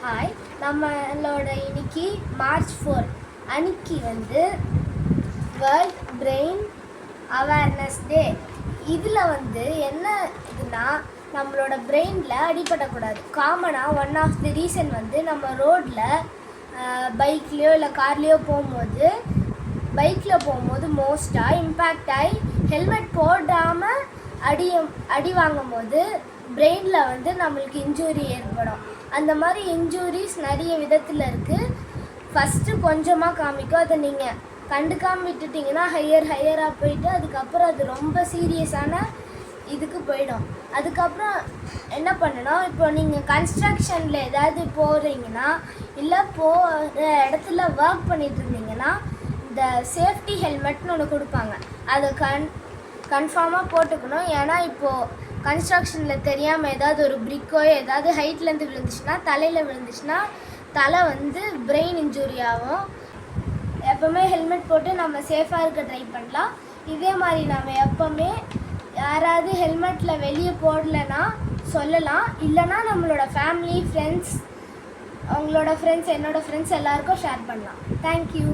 Hi, நம்மளோட இன்னைக்கு March 4 அன்னைக்கு வேர்ல்ட் பிரெயின் அவேர்னஸ் டே. இதில் என்ன இதுனா, நம்மளோட பிரெயினில் அடிபடக்கூடாது. காமனாக ஒன் ஆஃப் தி ரீசன் நம்ம ரோட்டில் பைக்லேயோ இல்லை கார்லேயோ போகும்போது மோஸ்ட்டாக இம்பேக்ட் ஆகி ஹெல்மெட் போடாமல் அடி வாங்கும் போது பிரெயினில் நம்மளுக்கு இன்ஜூரி ஏற்படும். அந்த மாதிரி இன்ஜூரிஸ் நிறைய விதத்தில் இருக்குது. ஃபஸ்ட்டு கொஞ்சமாக காமிக்கும், அதை நீங்கள் கண்டுக்காமல் விட்டுட்டிங்கன்னா ஹையராக போயிட்டு அதுக்கப்புறம் அது ரொம்ப சீரியஸான இதுக்கு போயிடும். அதுக்கப்புறம் என்ன பண்ணணும், இப்போ நீங்கள் கன்ஸ்ட்ரக்ஷனில் ஏதாவது போகிறீங்கன்னா இல்லை போகிற இடத்துல ஒர்க் பண்ணிட்டு இருந்தீங்கன்னா இந்த சேஃப்டி ஹெல்மெட்னு ஒன்று கொடுப்பாங்க. அதை கன்ஃபார்மாக போட்டுக்கணும். ஏன்னா இப்போது கன்ஸ்ட்ரக்ஷனில் தெரியாமல் ஏதாவது ஒரு பிரிக்கோ ஏதாவது ஹைட்லேருந்து விழுந்துச்சுன்னா, தலையில் விழுந்துச்சுன்னா தலை பிரெயின் இன்ஜூரி ஆகும். எப்போவுமே ஹெல்மெட் போட்டு நம்ம சேஃபாக இருக்க ட்ரை பண்ணலாம். இதே மாதிரி நம்ம எப்போவுமே யாராவது ஹெல்மெட்டில் வெளியே போடலைன்னா சொல்லலாம், இல்லைனா நம்மளோட ஃபேமிலி ஃப்ரெண்ட்ஸ், அவங்களோட ஃப்ரெண்ட்ஸ், என்னோடய ஃப்ரெண்ட்ஸ் எல்லாருக்கும் ஷேர் பண்ணலாம். தேங்க்யூ.